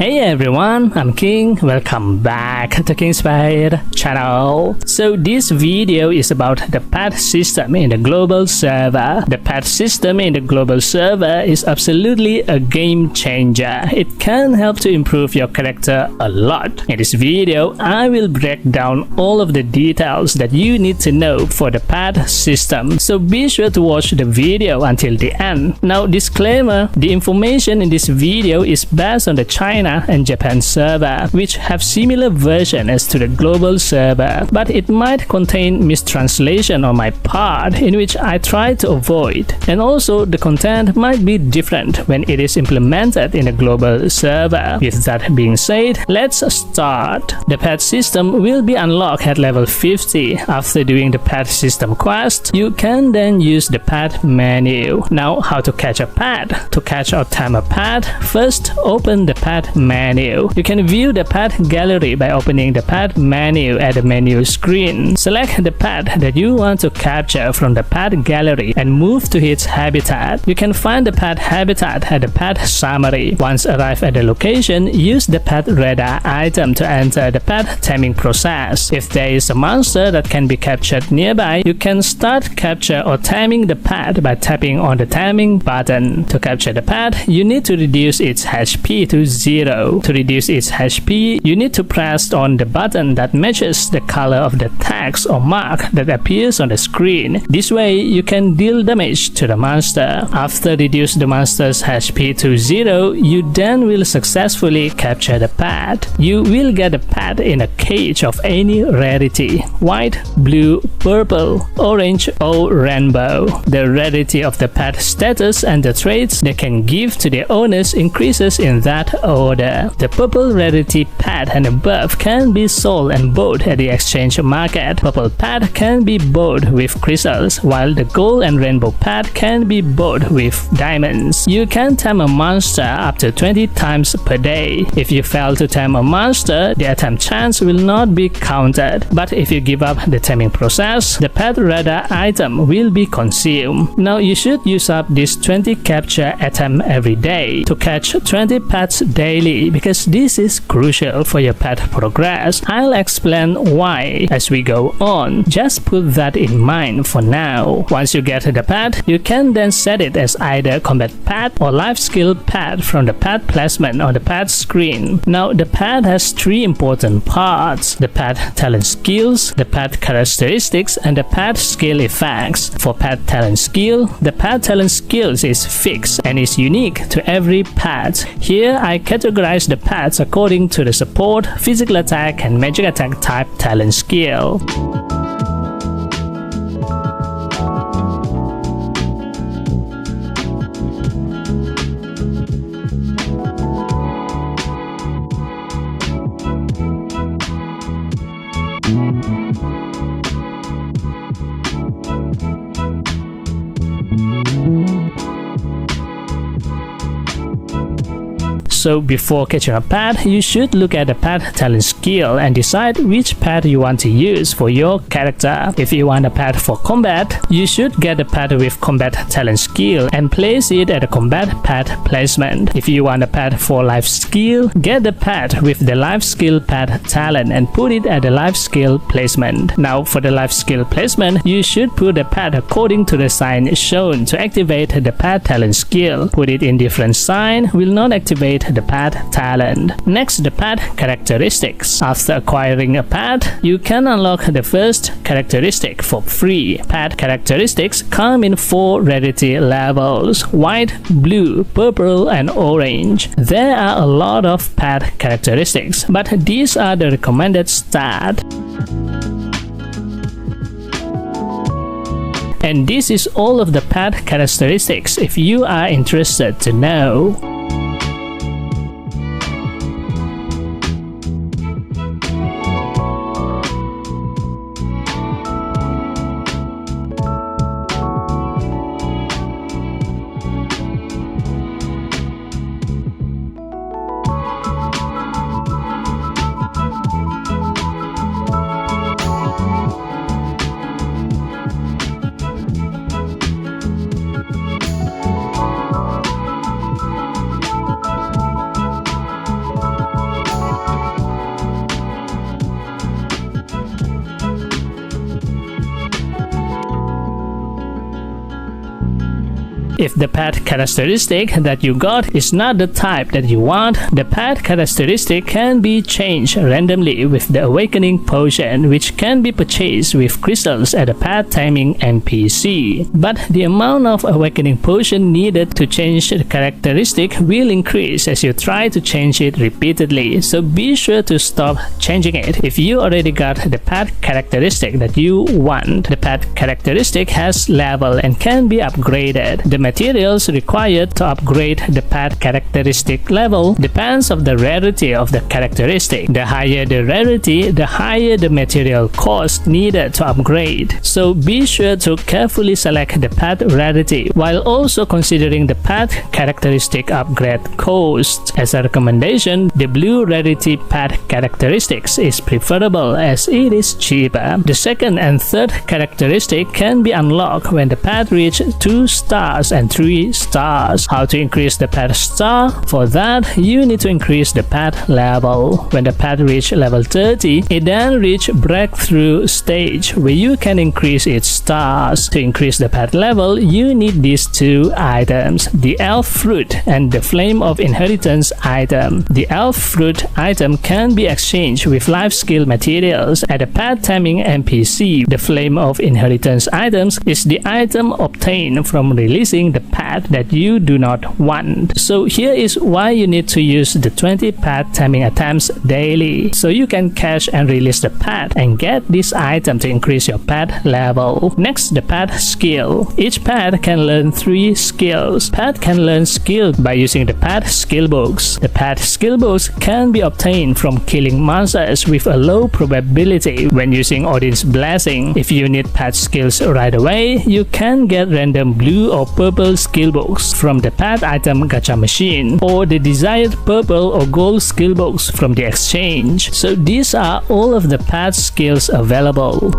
Hey everyone, I'm King. Welcome back to King Spade channel. So this video is about the pet system in the global server. The pet system in the global server is absolutely a game changer. It can help to improve your character a lot. In this video, I will break down all of the details that you need to know for the pet system. So be sure to watch the video until the end. Now disclaimer, the information in this video is based on the China and Japan server, which have similar version as to the global server, but it might contain mistranslation on my part, in which I try to avoid. And also the content might be different when it is implemented in a global server. With that being said, let's start. The pet system will be unlocked at level 50. After doing the pet system quest, you can then use the pet menu. Now, how to catch a pet? To catch or tame a pet, first open the pet menu. You can view the pet gallery by opening the pet menu at the menu screen. Select the pet that you want to capture from the pet gallery and move to its habitat. You can find the pet habitat at the pet summary. Once arrive at the location, use the pet radar item to enter the pet taming process. If there is a monster that can be captured nearby, you can start capture or taming the pet by tapping on the taming button. To capture the pet, you need to reduce its HP to 0. To reduce its HP, you need to press on the button that matches the color of the text or mark that appears on the screen. This way, you can deal damage to the monster. After reduce the monster's HP to 0, you then will successfully capture the pet. You will get the pet in a cage of any rarity: white, blue, purple, orange, or rainbow. The rarity of the pet status and the traits they can give to their owners increases in that order. The purple rarity pet and above can be sold and bought at the exchange market. Purple pet can be bought with crystals, while the gold and rainbow pet can be bought with diamonds. You can tame a monster up to 20 times per day. If you fail to tame a monster, the attempt chance will not be counted. But if you give up the taming process, the pet radar item will be consumed. Now you should use up this 20 capture attempt every day to catch 20 pets daily, because this is crucial for your pet progress. I'll explain why as we go on. Just put that in mind for now. Once you get the pet, you can then set it as either combat pet or life skill pet from the pet placement on the pet screen. Now the pet has three important parts: the pet talent skills, the pet characteristics, and the pet skill effects. For pet talent skill, the pet talent skills is fixed and is unique to every pet. Here I categorize the pets according to the support, physical attack, and magic attack type talent skill. So before catching a pet, you should look at the pet talent skill and decide which pet you want to use for your character. If you want a pet for combat, you should get the pet with combat talent skill and place it at the combat pet placement. If you want a pet for life skill, get the pet with the life skill pet talent and put it at the life skill placement. Now for the life skill placement, you should put the pet according to the sign shown to activate the pet talent skill. Put it in different sign will not activate the pet talent. Next, the pet characteristics. After acquiring a pet, you can unlock the first characteristic for free. Pet characteristics come in 4 rarity levels: white, blue, purple, and orange. There are a lot of pet characteristics, but these are the recommended stat. And this is all of the pet characteristics if you are interested to know. If the pet characteristic that you got is not the type that you want, the pet characteristic can be changed randomly with the Awakening Potion, which can be purchased with crystals at a pet taming NPC. But the amount of Awakening Potion needed to change the characteristic will increase as you try to change it repeatedly, so be sure to stop changing it if you already got the pet characteristic that you want. The pet characteristic has level and can be upgraded. The materials required to upgrade the pet characteristic level depends on the rarity of the characteristic. The higher the rarity, the higher the material cost needed to upgrade. So be sure to carefully select the pet rarity while also considering the pet characteristic upgrade cost. As a recommendation, the blue rarity pet characteristics is preferable as it is cheaper. The second and third characteristic can be unlocked when the pet reaches 2 stars and 3 stars. How to increase the pet star? For that, you need to increase the pet level. When the pet reaches level 30, it then reaches breakthrough stage where you can increase its stars. To increase the pet level, you need these 2 items, the elf fruit and the flame of inheritance item. The elf fruit item can be exchanged with life skill materials at a pet taming NPC. The flame of inheritance items is the item obtained from releasing the pet that you do not want. So here is why you need to use the 20 pet taming attempts daily, so you can catch and release the pet and get this item to increase your pet level. Next, the pet skill. Each pet can learn 3 skills. Pet can learn skill by using the pet skill books. The pet skill books can be obtained from killing monsters with a low probability when using Odin's Blessing. If you need pet skills right away, you can get random blue or purple skill books from the pet item gacha machine, or the desired purple or gold skill books from the exchange. So these are all of the pet skills available.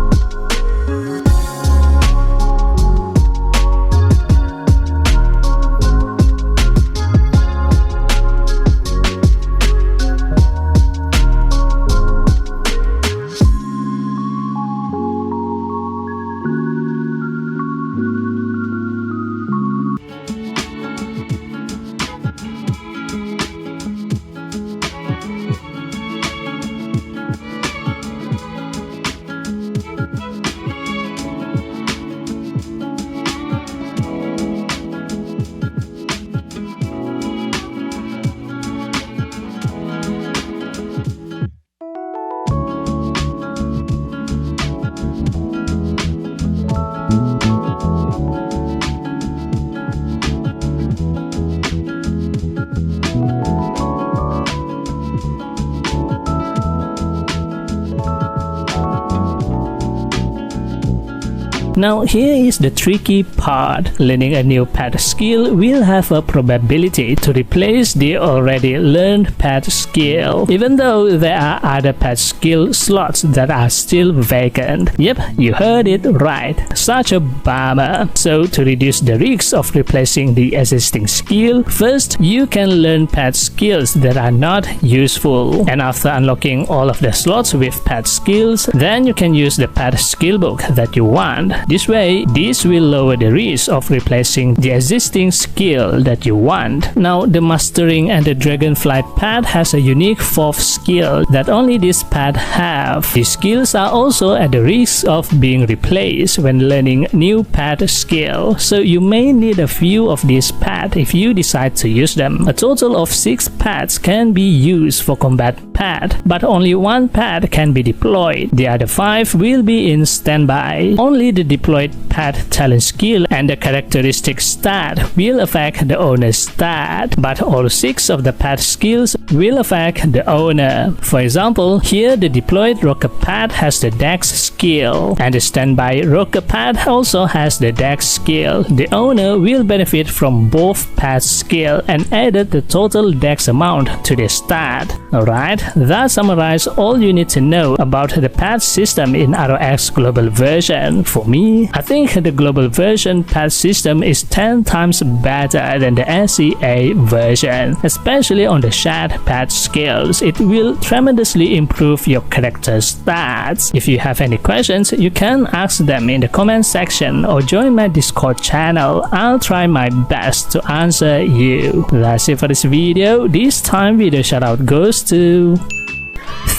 Now here is the tricky part. Learning a new pet skill will have a probability to replace the already learned pet skill, even though there are other pet skill slots that are still vacant. Yep, you heard it right. Such a bummer. So to reduce the risk of replacing the existing skill, first you can learn pet skills that are not useful. And after unlocking all of the slots with pet skills, then you can use the pet skill book that you want. This way, this will lower the risk of replacing the existing skill that you want. Now, the Mastering and the Dragonflight pet has a unique 4th skill that only this pet have. These skills are also at the risk of being replaced when learning new pet skill, so you may need a few of these pets if you decide to use them. A total of 6 pets can be used for combat pet, but only 1 pet can be deployed. The other 5 will be in standby. Only the deployed pet talent skill and the characteristic stat will affect the owner's stat, but all 6 of the pet skills will affect the owner. For example, here the deployed rocker pet has the dex skill, and the standby rocker pet also has the dex skill. The owner will benefit from both pet skill and added the total dex amount to the stat. Alright, that summarizes all you need to know about the pet system in ROX global version. For me, me, I think the global version pet system is 10 times better than the SEA version, especially on the chat pet skills. It will tremendously improve your character stats. If you have any questions, you can ask them in the comment section or join my Discord channel. I'll try my best to answer you. That's it for this video. This time video shoutout goes to...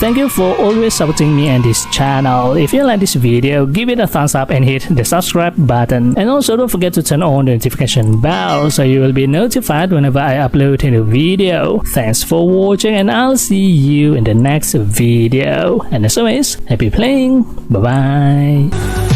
Thank you for always supporting me and this channel. If you like this video, give it a thumbs up and hit the subscribe button. And also don't forget to turn on the notification bell so you will be notified whenever I upload a new video. Thanks for watching and I'll see you in the next video. And as always, happy playing. Bye bye.